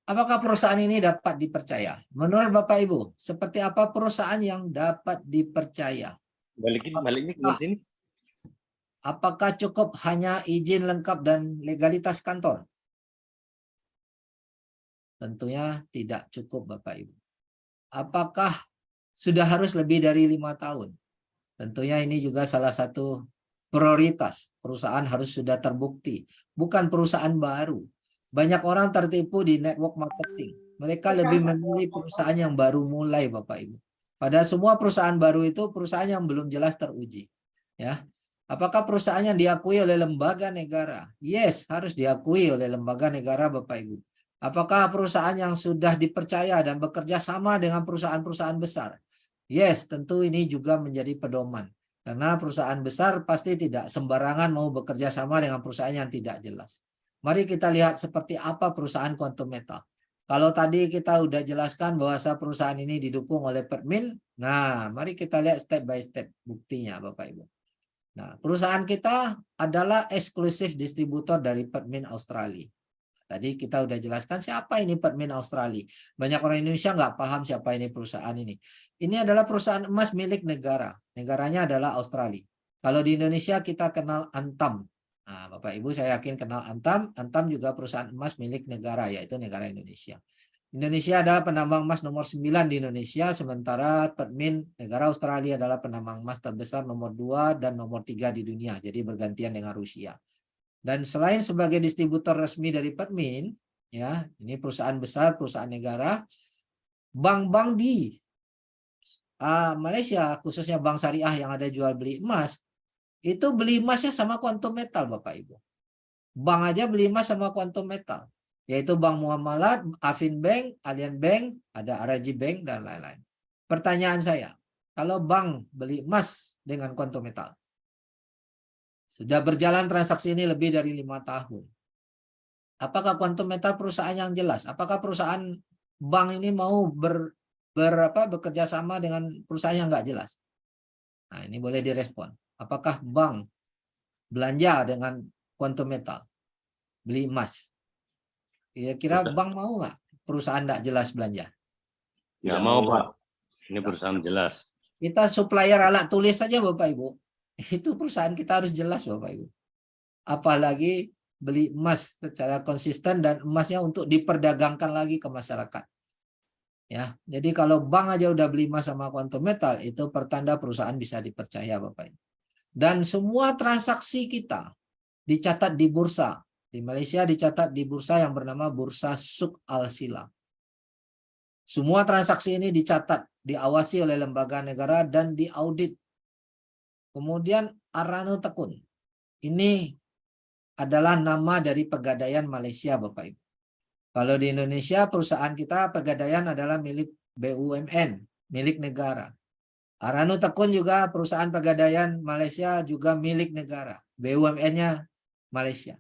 Apakah perusahaan ini dapat dipercaya? Menurut Bapak Ibu, seperti apa perusahaan yang dapat dipercaya? Balikin ke sini. Apakah cukup hanya izin lengkap dan legalitas kantor? Tentunya tidak cukup, Bapak Ibu. Apakah sudah harus lebih dari 5 tahun? Tentunya ini juga salah satu prioritas. Perusahaan harus sudah terbukti, bukan perusahaan baru. Banyak orang tertipu di network marketing. Mereka lebih memilih perusahaan yang baru mulai, Bapak Ibu. Pada semua perusahaan baru itu perusahaan yang belum jelas teruji. Ya, apakah perusahaan yang diakui oleh lembaga negara? Yes, harus diakui oleh lembaga negara, Bapak Ibu. Apakah perusahaan yang sudah dipercaya dan bekerja sama dengan perusahaan-perusahaan besar? Yes, tentu ini juga menjadi pedoman. Karena perusahaan besar pasti tidak sembarangan mau bekerja sama dengan perusahaan yang tidak jelas. Mari kita lihat seperti apa perusahaan Quantum Metal. Kalau tadi kita udah jelaskan bahwa perusahaan ini didukung oleh Permin, nah mari kita lihat step by step buktinya, Bapak Ibu. Nah, perusahaan kita adalah eksklusif distributor dari Permin Australia. Tadi kita udah jelaskan siapa ini Permin Australia. Banyak orang Indonesia nggak paham siapa ini perusahaan ini. Ini adalah perusahaan emas milik negara. Negaranya adalah Australia. Kalau di Indonesia kita kenal Antam. Nah, Bapak Ibu saya yakin kenal Antam. Antam juga perusahaan emas milik negara, yaitu negara Indonesia. Indonesia adalah penambang emas nomor 9 di Indonesia, sementara Permin negara Australia adalah penambang emas terbesar nomor 2 dan nomor 3 di dunia. Jadi bergantian dengan Rusia. Dan selain sebagai distributor resmi dari Permin, ya, ini perusahaan besar, perusahaan negara, bank-bank di Malaysia, khususnya bank syariah yang ada jual beli emas, itu beli emasnya sama Quantum Metal, Bapak Ibu. Bank aja beli emas sama Quantum Metal, yaitu Bank Muamalat, Afin Bank, Allianz Bank, ada Araji Bank, dan lain-lain. Pertanyaan saya, kalau bank beli emas dengan Quantum Metal, sudah berjalan transaksi ini lebih dari 5 tahun. Apakah Quantum Metal perusahaan yang jelas? Apakah perusahaan bank ini mau bekerja sama dengan perusahaan yang nggak jelas? Nah, ini boleh direspon. Apakah bank belanja dengan Quantum Metal? Beli emas? Kira-kira bank mau nggak perusahaan nggak jelas belanja? Nggak mau, Pak. Ini perusahaan jelas. Kita supplier alat tulis saja, Bapak Ibu. Itu perusahaan kita harus jelas, Bapak Ibu. Apalagi beli emas secara konsisten dan emasnya untuk diperdagangkan lagi ke masyarakat. Ya, jadi kalau bank aja udah beli emas sama Quantum Metal, itu pertanda perusahaan bisa dipercaya, Bapak Ibu. Dan semua transaksi kita dicatat di bursa. Di Malaysia dicatat di bursa yang bernama Bursa Suk Al Sila. Semua transaksi ini dicatat, diawasi oleh lembaga negara dan diaudit. Kemudian Arano Tekun. Ini adalah nama dari Pegadaian Malaysia, Bapak Ibu. Kalau di Indonesia, perusahaan kita Pegadaian adalah milik BUMN, milik negara. Arano Tekun juga perusahaan Pegadaian Malaysia juga milik negara. BUMN-nya Malaysia.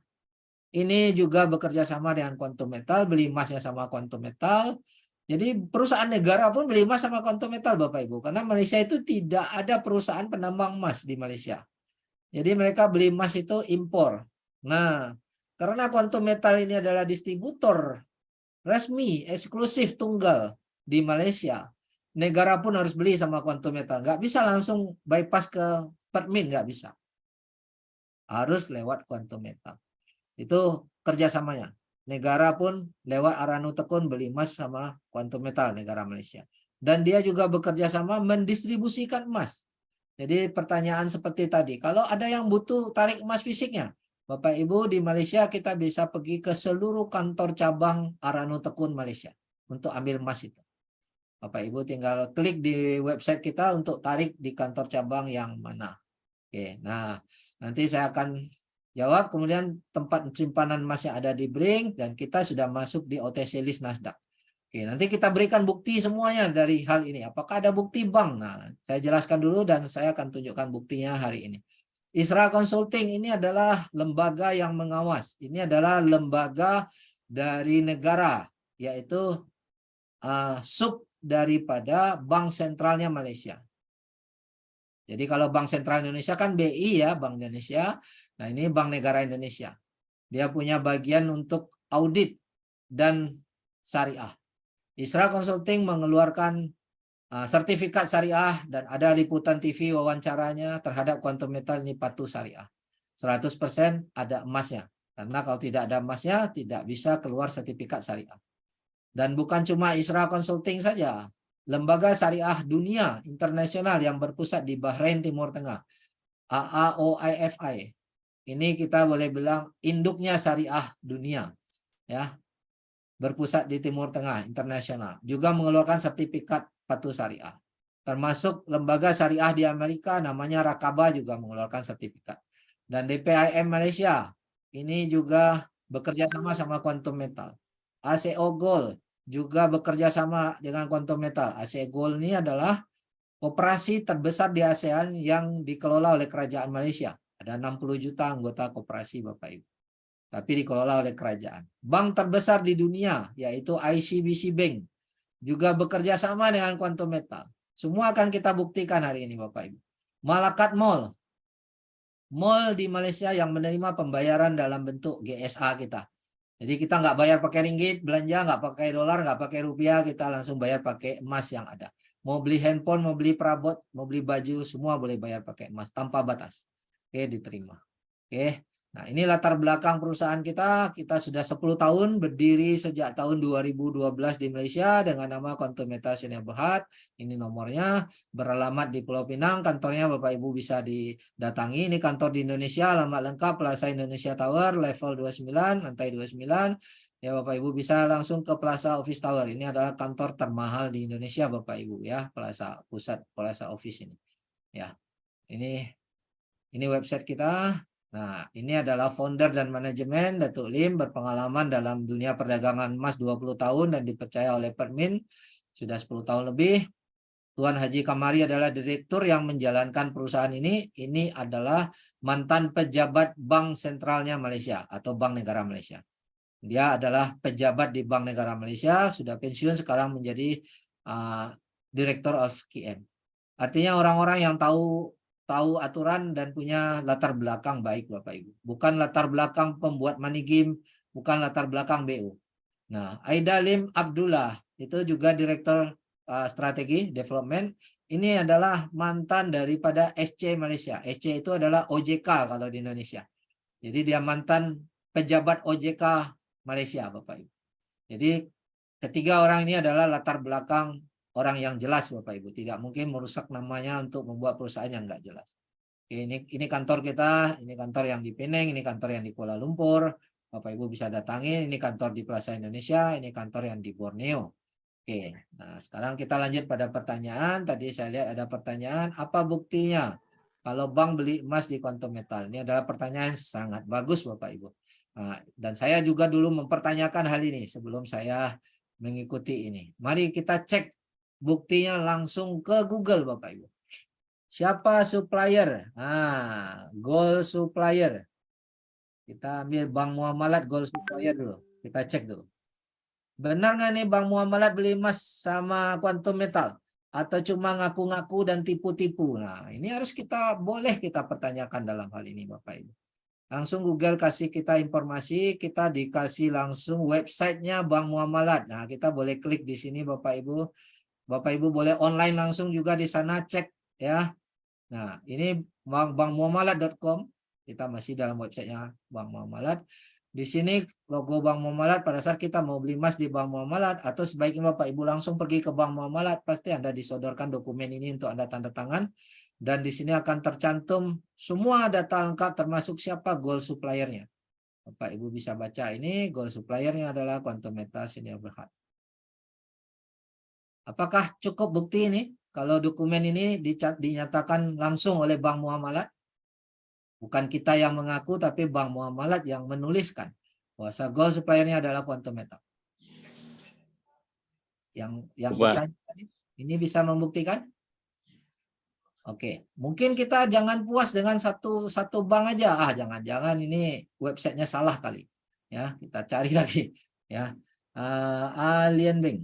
Ini juga bekerja sama dengan Quantum Metal, beli emasnya sama Quantum Metal. Jadi perusahaan negara pun beli emas sama Quantum Metal, Bapak Ibu. Karena Malaysia itu tidak ada perusahaan penambang emas di Malaysia. Jadi mereka beli emas itu impor. Nah, karena Quantum Metal ini adalah distributor resmi, eksklusif, tunggal di Malaysia, negara pun harus beli sama Quantum Metal. Nggak bisa langsung bypass ke Permin, nggak bisa. Harus lewat Quantum Metal. Itu kerjasamanya. Negara pun lewat Arano Tekun beli emas sama Quantum Metal, negara Malaysia. Dan dia juga bekerja sama mendistribusikan emas. Jadi pertanyaan seperti tadi, kalau ada yang butuh tarik emas fisiknya, Bapak Ibu di Malaysia kita bisa pergi ke seluruh kantor cabang Arano Tekun Malaysia untuk ambil emas itu. Bapak Ibu tinggal klik di website kita untuk tarik di kantor cabang yang mana. Oke, nah nanti saya akan jawab, kemudian tempat simpanan emasnya ada di Brink dan kita sudah masuk di OTC list Nasdaq. Oke, nanti kita berikan bukti semuanya dari hal ini. Apakah ada bukti bank? Nah, saya jelaskan dulu dan saya akan tunjukkan buktinya hari ini. Isra Consulting ini adalah lembaga yang mengawas. Ini adalah lembaga dari negara, yaitu sub daripada Bank Sentralnya Malaysia. Jadi kalau Bank Sentral Indonesia kan BI ya, Bank Indonesia. Nah ini Bank Negara Indonesia. Dia punya bagian untuk audit dan syariah. Isra Consulting mengeluarkan sertifikat syariah dan ada liputan TV wawancaranya terhadap Quantum Metal ini patuh syariah. 100% ada emasnya. Karena kalau tidak ada emasnya tidak bisa keluar sertifikat syariah. Dan bukan cuma Isra Consulting saja. Lembaga syariah dunia internasional yang berpusat di Bahrain Timur Tengah, AAOIFI. Ini kita boleh bilang induknya syariah dunia, ya, berpusat di Timur Tengah internasional, juga mengeluarkan sertifikat patuh syariah. Termasuk lembaga syariah di Amerika namanya Rakaba juga mengeluarkan sertifikat. Dan DPIM Malaysia ini juga bekerja sama sama Quantum Metal. ACO Gold juga bekerja sama dengan Quantum Metal. ACO Gold ini adalah koperasi terbesar di ASEAN yang dikelola oleh kerajaan Malaysia. Ada 60 juta anggota koperasi Bapak Ibu. Tapi dikelola oleh kerajaan. Bank terbesar di dunia yaitu ICBC Bank juga bekerja sama dengan Quantum Metal. Semua akan kita buktikan hari ini Bapak Ibu. Malakat Mall. Mall di Malaysia yang menerima pembayaran dalam bentuk GSA kita. Jadi kita nggak bayar pakai ringgit, belanja nggak pakai dolar, nggak pakai rupiah, kita langsung bayar pakai emas yang ada. Mau beli handphone, mau beli perabot, mau beli baju, semua boleh bayar pakai emas tanpa batas. Oke, diterima. Oke. Nah, ini latar belakang perusahaan kita. Kita sudah 10 tahun berdiri sejak tahun 2012 di Malaysia dengan nama Quantum Metal Sdn Bhd. Ini nomornya, beralamat di Pulau Pinang. Kantornya Bapak Ibu bisa didatangi. Ini kantor di Indonesia, alamat lengkap Plaza Indonesia Tower, level 29, lantai 29. Ya Bapak Ibu bisa langsung ke Plaza Office Tower. Ini adalah kantor termahal di Indonesia Bapak Ibu ya, Plaza pusat Plaza Office ini. Ya. Ini website kita. Nah, ini adalah founder dan manajemen Datuk Lim, berpengalaman dalam dunia perdagangan emas 20 tahun dan dipercaya oleh Permin sudah 10 tahun lebih. Tuan Haji Kamari adalah direktur yang menjalankan perusahaan ini. Ini adalah mantan pejabat Bank Sentralnya Malaysia atau Bank Negara Malaysia. Dia adalah pejabat di Bank Negara Malaysia, sudah pensiun sekarang menjadi Director of QM. Artinya orang-orang yang tahu aturan dan punya latar belakang baik Bapak Ibu. Bukan latar belakang pembuat money game, bukan latar belakang BU. Nah, Aida Lim Abdullah itu juga Direktur Strategi Development. Ini adalah mantan daripada SC Malaysia. SC itu adalah OJK kalau di Indonesia. Jadi dia mantan pejabat OJK Malaysia Bapak Ibu. Jadi ketiga orang ini adalah latar belakang orang yang jelas Bapak Ibu, tidak mungkin merusak namanya untuk membuat perusahaan yang enggak jelas. Oke, ini kantor kita, ini kantor yang di Penang, ini kantor yang di Kuala Lumpur. Bapak Ibu bisa datangi, ini kantor di Plaza Indonesia, ini kantor yang di Borneo. Oke, nah sekarang kita lanjut pada pertanyaan. Tadi saya lihat ada pertanyaan, apa buktinya kalau bank beli emas di Quantum Metal? Ini adalah pertanyaan sangat bagus Bapak Ibu. Nah, dan saya juga dulu mempertanyakan hal ini sebelum saya mengikuti ini. Mari kita cek buktinya langsung ke Google Bapak Ibu. Siapa supplier? Gold supplier. Kita ambil Bank Muamalat Gold supplier dulu. Kita cek dulu. Benar nggak nih Bank Muamalat beli emas sama Quantum Metal? Atau cuma ngaku-ngaku dan tipu-tipu? Nah, ini harus boleh kita pertanyakan dalam hal ini Bapak Ibu. Langsung Google kasih kita informasi, kita dikasih langsung websitenya Bank Muamalat. Nah, kita boleh klik di sini Bapak Ibu. Bapak Ibu boleh online langsung juga di sana cek ya. Nah, ini bankmuamalat.com. Kita masih dalam websitenya Bank Muamalat. Di sini logo Bank Muamalat pada saat kita mau beli emas di Bank Muamalat atau sebaiknya Bapak Ibu langsung pergi ke Bank Muamalat, pasti Anda disodorkan dokumen ini untuk Anda tanda tangan dan di sini akan tercantum semua data lengkap termasuk siapa gold suppliernya. Bapak Ibu bisa baca ini, gold suppliernya adalah Quantum Metal Sdn Bhd. Apakah cukup bukti ini kalau dokumen ini dinyatakan langsung oleh Bank Muamalat? Bukan kita yang mengaku, tapi Bank Muamalat yang menuliskan bahwa gold suppliernya adalah Quantum Metal. Yang bertanya tadi, ini bisa membuktikan? Oke, mungkin kita jangan puas dengan satu bank aja. Jangan-jangan ini websitenya salah kali. Ya, kita cari lagi. Ya, Alien Bank.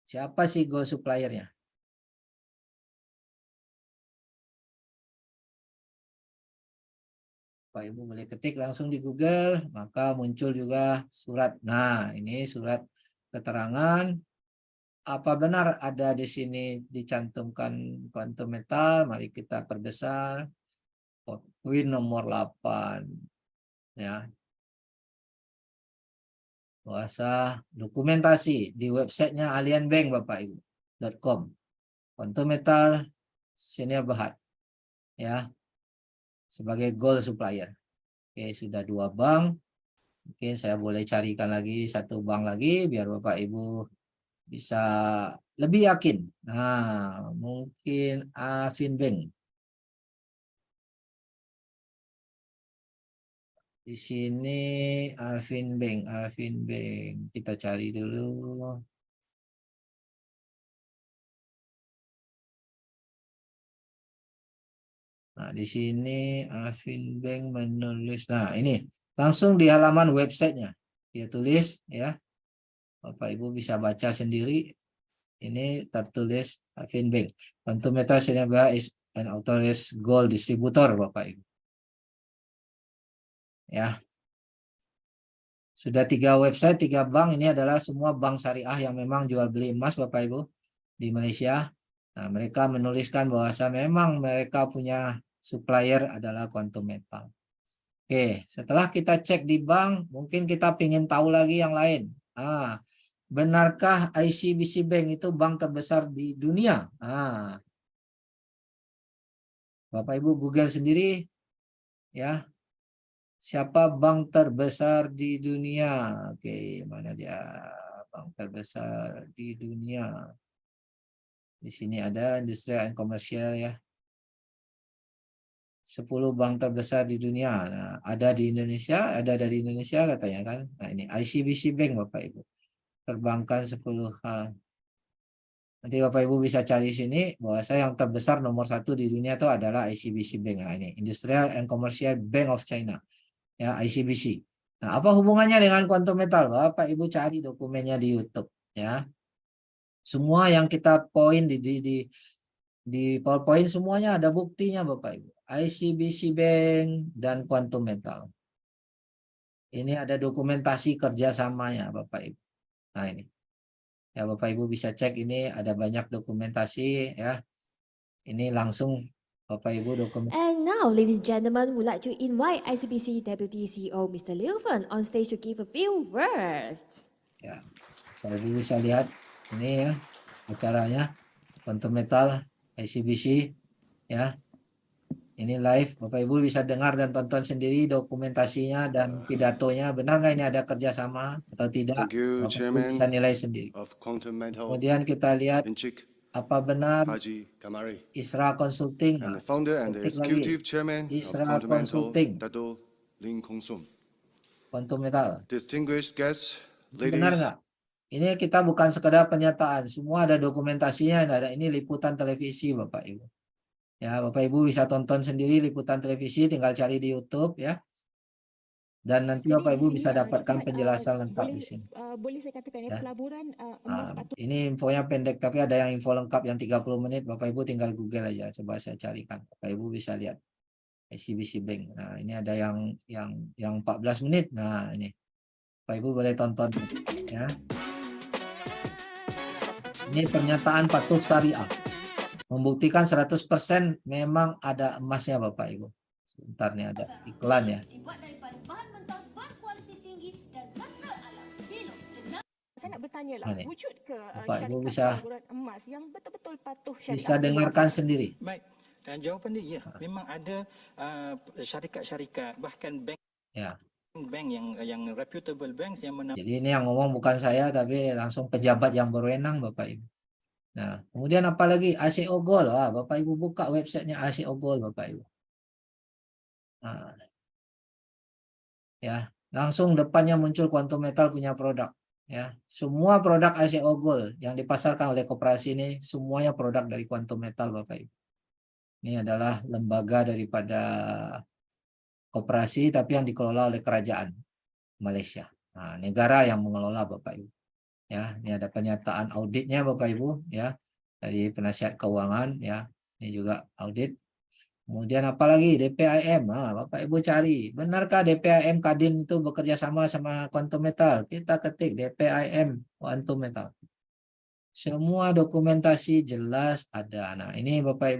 Siapa sih gold suppliernya? Pak Ibu boleh ketik langsung di Google, maka muncul juga surat. Nah, ini surat keterangan. Apa benar ada di sini dicantumkan kuantum metal? Mari kita perbesar. Poin nomor 8. Ya. Bahasa dokumentasi di websitenya alienbank Bapak Ibu .com. Kuantum metal Syenia Berhad. Ya. Sebagai gold supplier. Oke, sudah 2 bank. Mungkin saya boleh carikan lagi 1 bank lagi biar Bapak Ibu bisa lebih yakin. Nah, mungkin Afinbank. Di sini Afinbank. Kita cari dulu. Nah, di sini Afinbank menulis. Nah, ini langsung di halaman websitenya. Dia tulis ya. Bapak Ibu bisa baca sendiri. Ini tertulis Afinbank. Quantum Metal Syenia Berhad is an authorized gold distributor, Bapak Ibu. Ya. Sudah 3 website, 3 bank. Ini adalah semua bank syariah yang memang jual beli emas, Bapak Ibu, di Malaysia. Nah, mereka menuliskan bahwa memang mereka punya supplier adalah Quantum Metal. Oke, setelah kita cek di bank, mungkin kita ingin tahu lagi yang lain. Benarkah ICBC Bank itu bank terbesar di dunia? Bapak Ibu Google sendiri ya. Siapa bank terbesar di dunia? Oke, mana dia bank terbesar di dunia? Di sini ada Industrial and Commercial ya. 10 bank terbesar di dunia. Nah, ada di Indonesia, ada dari Indonesia katanya kan. Nah, ini ICBC Bank Bapak Ibu. Perbankan 10 hal. Nanti Bapak Ibu bisa cari sini bahwa yang terbesar nomor 1 di dunia itu adalah ICBC Bank. Nah, ini Industrial and Commercial Bank of China. Ya, ICBC. Nah, apa hubungannya dengan kuantum metal? Bapak Ibu cari dokumennya di YouTube ya. Semua yang kita poin di PowerPoint semuanya ada buktinya Bapak Ibu. ICBC Bank dan kuantum metal. Ini ada dokumentasi kerjasamanya Bapak Ibu. Nah, ini. Ya, Bapak Ibu bisa cek ini ada banyak dokumentasi ya. Ini langsung Bapak Ibu dokumen. And now, ladies and gentlemen, would like to invite ICBC Deputy CEO Mr. Liu Fen on stage to give a few words. Ya, Bapak Ibu bisa lihat ini ya acaranya Quantum Metal ICBC ya. Ini live, Bapak Ibu bisa dengar dan tonton sendiri dokumentasinya dan pidatonya. Benar nggak ini ada kerjasama atau tidak? Thank you, Bapak Ibu Chairman bisa nilai sendiri. of Quantum Metal, Kemudian kita lihat Vincik apa benar Haji Kamari, Isra Consulting. and the founder and ketik lagi. executive chairman of Isra Quantum Metal, Consulting, Dato Ling Kong Sum. Quantum Metal. Distinguished guests, Benar ladies, nggak? Ini kita bukan sekedar pernyataan, semua ada dokumentasinya. Ada ini liputan televisi Bapak Ibu. Ya, Bapak Ibu bisa tonton sendiri liputan televisi, tinggal cari di YouTube ya. Dan nanti Jadi Bapak di Ibu sini, bisa dapatkan Datuk Mat, penjelasan lengkap boleh di sini. boleh saya katakan ya, Ya. pelaburan emas patut Ini infonya pendek, tapi ada yang info lengkap yang 30 menit. Bapak Ibu tinggal Google aja, coba saya carikan. Bapak Ibu bisa lihat ICBC Bank. Nah, ini ada yang 14 menit. Nah, ini Bapak Ibu boleh tonton ya. Ini pernyataan patuh syariah. Membuktikan 100% memang ada emasnya Bapak Ibu. Sebentar nih ada iklan ya. Dibuat daripada bahan mentah berkualiti tinggi dan natural alam. Belok jenang. saya nak bertanya lah, Nah, ni. wujud ke Bapak Ibu syarikat bisa- pelaburan emas yang betul-betul patuh syariah? Bisa dengarkan sendiri. Baik, dan jawapan dia ya, memang ada syarikat-syarikat bahkan bank Ya. yang reputable banks yang Jadi ini yang ngomong bukan saya, tapi langsung pejabat yang berwenang Bapak Ibu. Nah, kemudian apa lagi? ACO Gold. Bapak Ibu buka websitenya ACO Gold Bapak Ibu. Nah, ya, langsung depannya muncul Quantum Metal punya produk. Ya, semua produk ACO Gold yang dipasarkan oleh koperasi ini semuanya produk dari Quantum Metal Bapak Ibu. Ini adalah lembaga daripada koperasi tapi yang dikelola oleh kerajaan Malaysia. Nah, negara yang mengelola Bapak Ibu. Ya, ini ada pernyataan auditnya Bapak Ibu ya dari penasihat keuangan ya. Ini juga audit. Kemudian apalagi DPIM, Bapak Ibu cari, benarkah DPIM Kadin itu bekerja sama sama Quantum Metal? Kita ketik DPIM Quantum Metal. Semua dokumentasi jelas ada. Nah, ini Bapak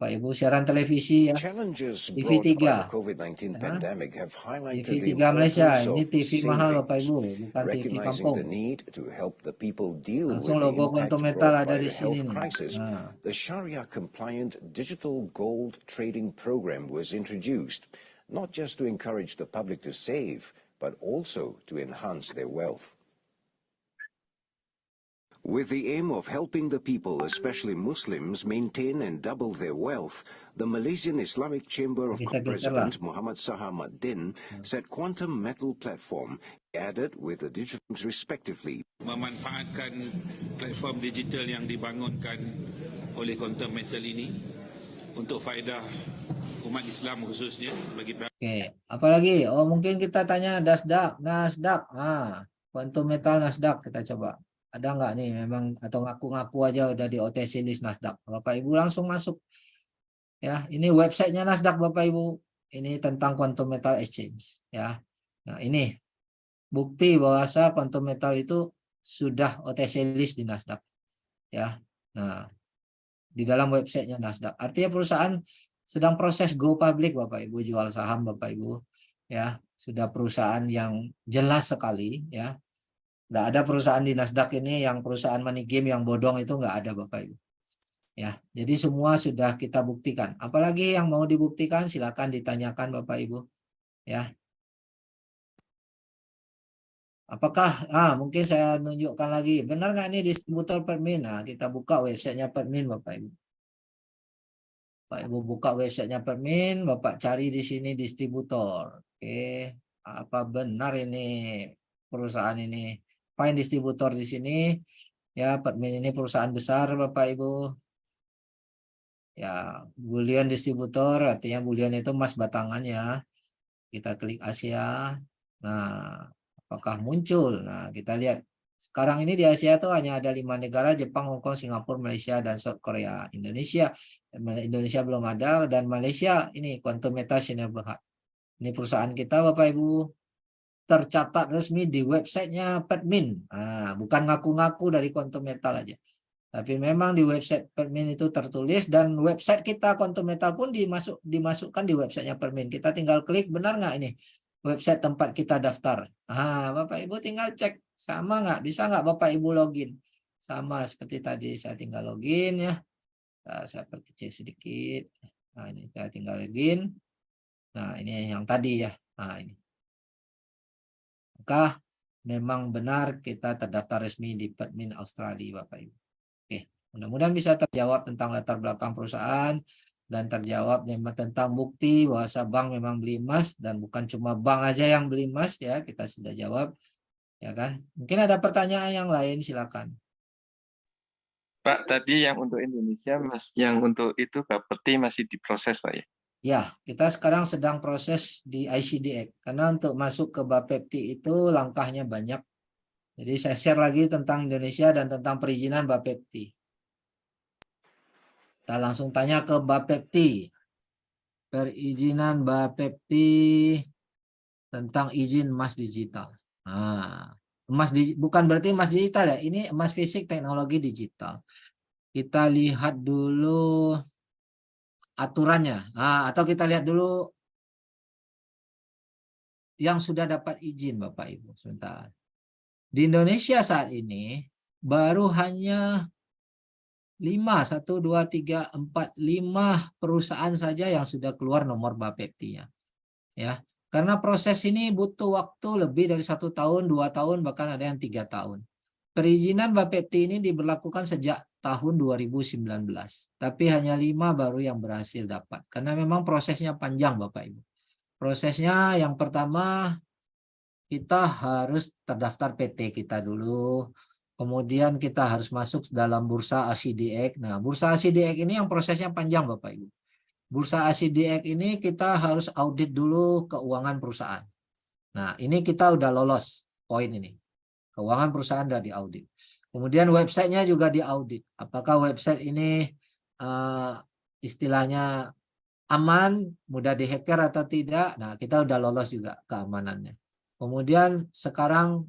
Ibu siaran televisi ya. Challenges TV3. brought by the COVID-19 Ya. pandemic have highlighted TV3 the Malaysia, importance ini of TV mahal Bapak savings, Ibu, bukan TV recognizing kampung. the need to help the people deal Langsung with the logo impact Quantum Metal brought ada by di the sini health nih. crisis. Nah, The Sharia-compliant digital gold trading program was introduced, not just to encourage the public to save, but also to enhance their wealth. With the aim of helping the people, especially Muslims, maintain and double their wealth, the Malaysian Islamic Chamber of President Muhammad Sahamuddin said Quantum Metal platform added with the digital respectively. Memanfaatkan platform digital yang dibangunkan oleh Quantum Metal ini untuk faedah umat Islam khususnya bagi. Oke, apalagi? Oh, mungkin kita tanya Nasdaq. Quantum Metal Nasdaq kita coba. Ada nggak nih memang atau ngaku-ngaku aja udah di OTC list Nasdaq. Bapak Ibu langsung masuk. Ya, ini websitenya Nasdaq Bapak Ibu. Ini tentang Quantum Metal Exchange ya. Nah, ini bukti bahwasa Quantum Metal itu sudah OTC list di Nasdaq. Ya. Nah, di dalam websitenya Nasdaq. Artinya perusahaan sedang proses go public Bapak Ibu, jual saham Bapak Ibu. Ya, sudah perusahaan yang jelas sekali ya. Nggak ada perusahaan di Nasdaq ini yang perusahaan money game yang bodong itu nggak ada Bapak Ibu. Ya, jadi semua sudah kita buktikan. Apalagi yang mau dibuktikan silakan ditanyakan Bapak Ibu. Ya. Apakah mungkin saya tunjukkan lagi. Benar nggak ini distributor Permin? Nah, kita buka websitenya Permin Bapak Ibu. Bapak Ibu buka websitenya Permin, Bapak cari di sini distributor. Oke, apa benar ini perusahaan ini? Find distributor di sini. Ya, Permin ini perusahaan besar Bapak Ibu. Ya, bullion distributor artinya bullion itu emas batangan ya. Kita klik Asia. Nah, apakah muncul? Nah, kita lihat. Sekarang ini di Asia itu hanya ada 5 negara, Jepang, Hong Kong, Singapura, Malaysia, dan South Korea. Indonesia belum ada, dan Malaysia ini Quantum Metal China Berhad. Ini perusahaan kita Bapak Ibu. Tercatat resmi di websitenya Permin. Nah, bukan ngaku-ngaku dari Quantum Metal aja. Tapi memang di website Permin itu tertulis, dan website kita Quantum Metal pun dimasukkan di websitenya Permin. Kita tinggal klik, benar nggak ini website tempat kita daftar. Bapak Ibu tinggal cek sama nggak, bisa nggak Bapak Ibu login. Sama seperti tadi saya tinggal login ya. Nah, saya perkecil sedikit. Nah, ini saya tinggal login. Nah, ini yang tadi ya. Nah, ini. Maka memang benar kita terdaftar resmi di Permin Australia Bapak Ibu. Oke, mudah-mudahan bisa terjawab tentang latar belakang perusahaan dan terjawab tentang bukti bahwa bank memang beli emas dan bukan cuma bank aja yang beli emas ya, kita sudah jawab ya kan. Mungkin ada pertanyaan yang lain, silakan. Pak, tadi yang untuk Indonesia Mas, yang untuk itu Bapepti masih diproses Pak ya? Ya, kita sekarang sedang proses di ICDX karena untuk masuk ke Bapepti itu langkahnya banyak. Jadi saya share lagi tentang Indonesia dan tentang perizinan Bapepti. Kita langsung tanya ke Bapepti. Perizinan Bapepti tentang izin emas digital. Nah, bukan berarti emas digital ya, ini emas fisik teknologi digital. Kita lihat dulu aturannya. Atau kita lihat dulu yang sudah dapat izin Bapak Ibu. Sebentar. Di Indonesia saat ini baru hanya 5 perusahaan saja yang sudah keluar nomor Bapepti-nya. Ya, karena proses ini butuh waktu lebih dari 1 tahun, 2 tahun, bahkan ada yang 3 tahun. Perizinan Bapepti ini diberlakukan sejak tahun 2019, tapi hanya 5 baru yang berhasil dapat. Karena memang prosesnya panjang Bapak Ibu. Prosesnya yang pertama kita harus terdaftar PT kita dulu. Kemudian kita harus masuk dalam bursa ICDX. Nah, bursa ICDX ini yang prosesnya panjang Bapak Ibu. Bursa ICDX ini kita harus audit dulu keuangan perusahaan. Nah, ini kita udah lolos poin ini. Keuangan perusahaan udah diaudit. Kemudian websitenya juga diaudit. Apakah website ini istilahnya aman, mudah dihacker atau tidak. Nah, kita udah lolos juga keamanannya. Kemudian sekarang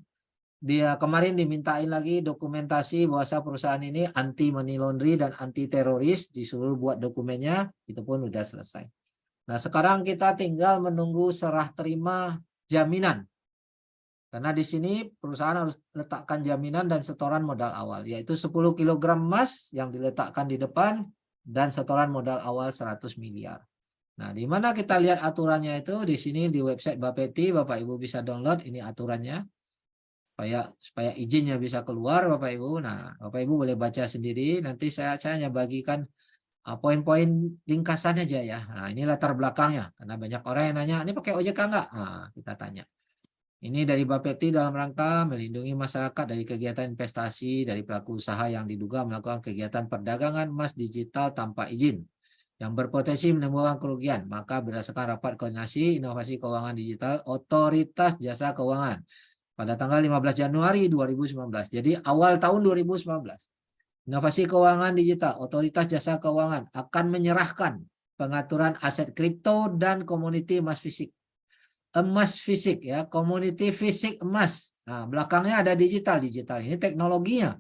dia kemarin dimintain lagi dokumentasi bahwa perusahaan ini anti money laundry dan anti teroris, disuruh buat dokumennya, itu pun udah selesai. Nah, sekarang kita tinggal menunggu serah terima jaminan. Karena di sini perusahaan harus letakkan jaminan dan setoran modal awal, yaitu 10 kg emas yang diletakkan di depan dan setoran modal awal 100 miliar. Nah, di mana kita lihat aturannya itu di sini di website Bapeti, Bapak Ibu bisa download ini aturannya supaya izinnya bisa keluar, Bapak Ibu. Nah, Bapak Ibu boleh baca sendiri. Nanti saya hanya bagikan poin-poin ringkasan aja ya. Nah, ini latar belakangnya karena banyak orang yang nanya, ini pakai OJK enggak? Nah, kita tanya. Ini dari Bapeti dalam rangka melindungi masyarakat dari kegiatan investasi dari pelaku usaha yang diduga melakukan kegiatan perdagangan emas digital tanpa izin yang berpotensi menimbulkan kerugian. Maka berdasarkan rapat koordinasi inovasi keuangan digital Otoritas Jasa Keuangan pada tanggal 15 Januari 2019. Jadi awal tahun 2019. Inovasi keuangan digital Otoritas Jasa Keuangan akan menyerahkan pengaturan aset kripto dan komoditi emas fisik. Emas fisik ya, komoditi fisik emas. Nah, belakangnya ada digital. Digital ini teknologinya.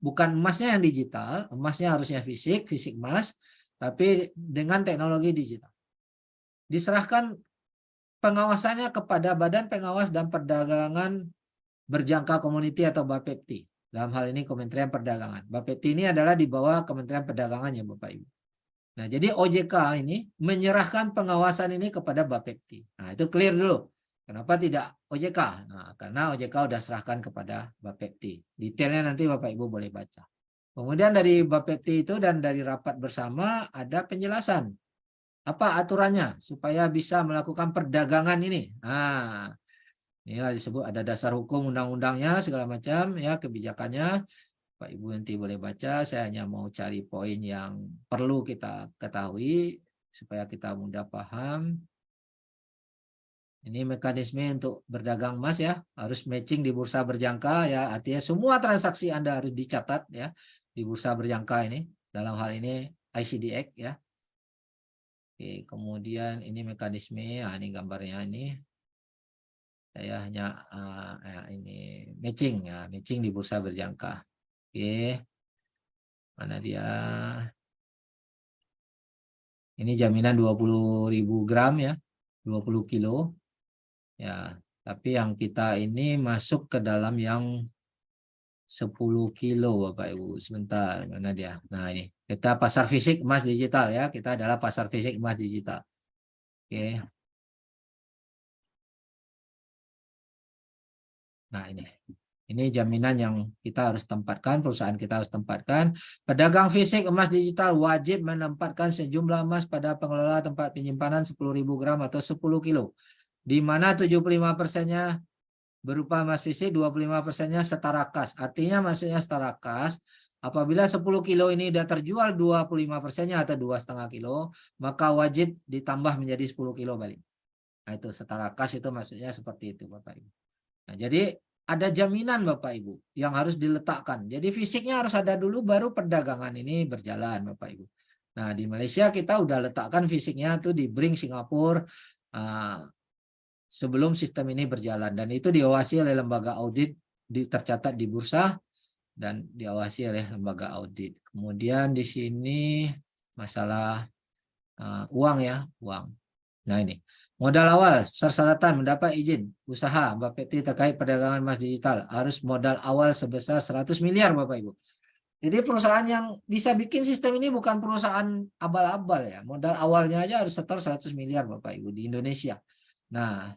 Bukan emasnya yang digital, emasnya harusnya fisik emas, tapi dengan teknologi digital. Diserahkan pengawasannya kepada Badan Pengawas dan Perdagangan Berjangka Komoditi atau Bapepti. Dalam hal ini Kementerian Perdagangan. Bapepti ini adalah di bawah Kementerian Perdagangan ya Bapak Ibu. Nah, jadi OJK ini menyerahkan pengawasan ini kepada Bapepti. Nah, itu clear dulu. Kenapa tidak OJK? Nah, karena OJK sudah serahkan kepada Bapepti. Detailnya nanti Bapak Ibu boleh baca. Kemudian dari Bapepti itu dan dari rapat bersama ada penjelasan. Apa aturannya supaya bisa melakukan perdagangan ini? Nah, inilah disebut ada dasar hukum undang-undangnya segala macam ya, kebijakannya. Pak Ibu nanti boleh baca, saya hanya mau cari poin yang perlu kita ketahui supaya kita mudah paham. Ini mekanisme untuk berdagang emas ya, harus matching di bursa berjangka ya, artinya semua transaksi Anda harus dicatat ya di bursa berjangka ini, dalam hal ini ICDX ya. Oke, kemudian ini mekanisme, nah ini gambarnya ini. Saya hanya ini matching ya, matching di bursa berjangka. Oke, mana dia? Ini jaminan 20.000 gram ya, 20 kilo. Ya, tapi yang kita ini masuk ke dalam yang 10 kilo Bapak Ibu. Sebentar, mana dia? Nah ini, kita pasar fisik emas digital ya. Kita adalah pasar fisik emas digital. Oke. Nah ini jaminan yang kita harus tempatkan, perusahaan kita harus tempatkan. Pedagang fisik emas digital wajib menempatkan sejumlah emas pada pengelola tempat penyimpanan 10.000 gram atau 10 kilo. Di mana 75%-nya berupa emas fisik, 25%-nya setara kas. Artinya maksudnya setara kas, apabila 10 kilo ini sudah terjual 25%-nya atau 2,5 kilo, maka wajib ditambah menjadi 10 kilo balik. Nah itu setara kas itu maksudnya seperti itu Bapak Ibu. Nah jadi ada jaminan Bapak Ibu yang harus diletakkan. Jadi fisiknya harus ada dulu baru perdagangan ini berjalan Bapak Ibu. Nah di Malaysia kita udah letakkan fisiknya tuh di Brink Singapura sebelum sistem ini berjalan. Dan itu diawasi oleh lembaga audit, tercatat di bursa dan diawasi oleh lembaga audit. Kemudian di sini masalah uang ya, uang. Nah ini, modal awal, persyaratan mendapat izin usaha Bapepti terkait perdagangan emas digital. Harus modal awal sebesar 100 miliar Bapak Ibu. Jadi perusahaan yang bisa bikin sistem ini bukan perusahaan abal-abal ya. Modal awalnya aja harus setor 100 miliar Bapak Ibu di Indonesia. Nah,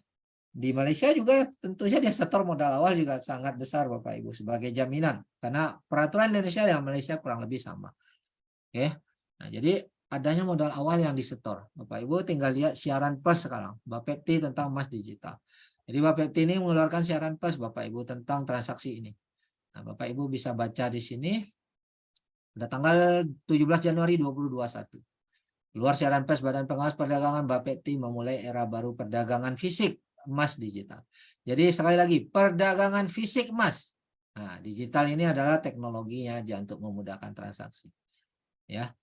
di Malaysia juga tentunya dia setor modal awal juga sangat besar Bapak Ibu sebagai jaminan. Karena peraturan Indonesia dan Malaysia kurang lebih sama. Oke. Nah, jadi adanya modal awal yang disetor. Bapak Ibu tinggal lihat siaran pers sekarang. Bapepti tentang emas digital. Jadi Bapepti ini mengeluarkan siaran pers Bapak Ibu tentang transaksi ini. Nah, Bapak Ibu bisa baca di sini. Pada tanggal 17 Januari 2021. Keluar siaran pers Badan Pengawas Perdagangan Bapepti memulai era baru perdagangan fisik emas digital. Jadi sekali lagi perdagangan fisik emas. Nah, digital ini adalah teknologinya aja untuk memudahkan transaksi. Ya.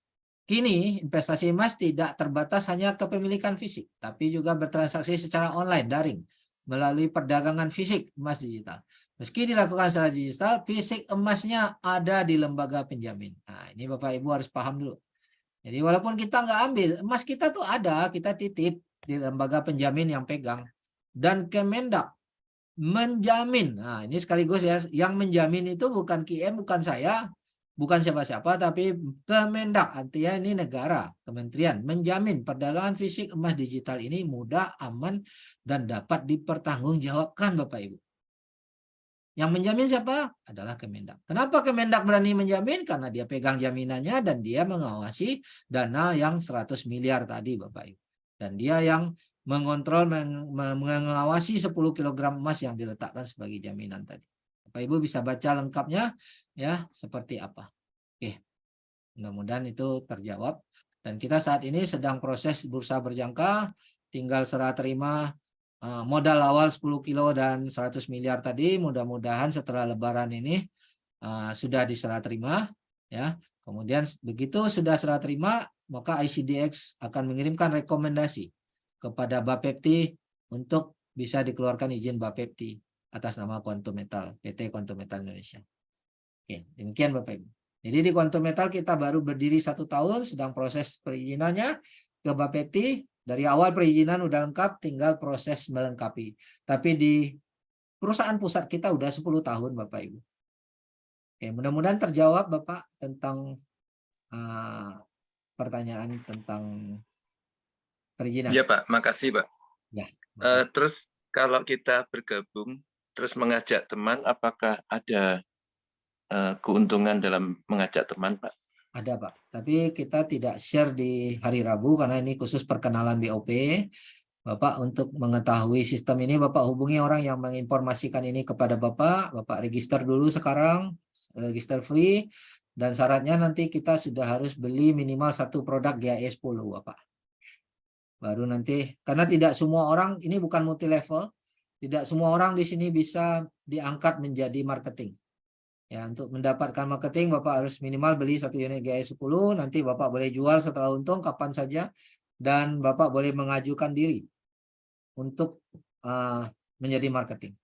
Kini investasi emas tidak terbatas hanya kepemilikan fisik, tapi juga bertransaksi secara online, daring, melalui perdagangan fisik emas digital. Meski dilakukan secara digital, fisik emasnya ada di lembaga penjamin. Nah, ini Bapak Ibu harus paham dulu. Jadi walaupun kita nggak ambil, emas kita tuh ada, kita titip di lembaga penjamin yang pegang. Dan Kemendak menjamin. Nah, ini sekaligus ya, yang menjamin itu bukan QM, bukan saya, bukan siapa-siapa, tapi Kemendak, artinya ini negara, kementerian, menjamin perdagangan fisik emas digital ini mudah, aman, dan dapat dipertanggungjawabkan Bapak Ibu. Yang menjamin siapa? Adalah Kemendak. Kenapa Kemendak berani menjamin? Karena dia pegang jaminannya dan dia mengawasi dana yang 100 miliar tadi Bapak Ibu. Dan dia yang mengontrol, mengawasi 10 kg emas yang diletakkan sebagai jaminan tadi. Bapak Ibu bisa baca lengkapnya ya seperti apa. Oke. Mudah-mudahan itu terjawab. Dan kita saat ini sedang proses bursa berjangka, tinggal serah terima modal awal 10 kilo dan 100 miliar tadi. Mudah-mudahan setelah Lebaran ini sudah diserah terima ya. Kemudian begitu sudah serah terima, maka ICDX akan mengirimkan rekomendasi kepada Bapepti untuk bisa dikeluarkan izin Bapepti atas nama Quantum Metal, PT Quantum Metal Indonesia. Oke, demikian Bapak Ibu. Jadi di Quantum Metal kita baru berdiri 1 tahun, sedang proses perizinannya ke Bapepti. Dari awal perizinan udah lengkap, tinggal proses melengkapi. Tapi di perusahaan pusat kita udah 10 tahun Bapak Ibu. Oke, mudah-mudahan terjawab Bapak tentang pertanyaan tentang perizinan. Iya Pak, makasih Pak. Ya, terus kalau kita bergabung, terus mengajak teman, apakah ada keuntungan dalam mengajak teman Pak? Ada Pak, tapi kita tidak share di hari Rabu karena ini khusus perkenalan BOP. Bapak untuk mengetahui sistem ini, Bapak hubungi orang yang menginformasikan ini kepada Bapak. Bapak register dulu sekarang, register free. Dan syaratnya nanti kita sudah harus beli minimal 1 produk GIS 10 Bapak. Baru nanti, karena tidak semua orang, ini bukan multi level, tidak semua orang di sini bisa diangkat menjadi marketing. Ya, untuk mendapatkan marketing Bapak harus minimal beli 1 unit GIS 10, nanti Bapak boleh jual setelah untung kapan saja, dan Bapak boleh mengajukan diri untuk menjadi marketing.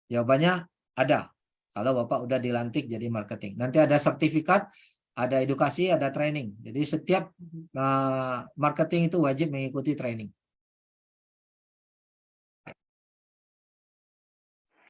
Jawabannya ada, kalau Bapak udah dilantik jadi marketing. Nanti ada sertifikat, ada edukasi, ada training. Jadi setiap marketing itu wajib mengikuti training.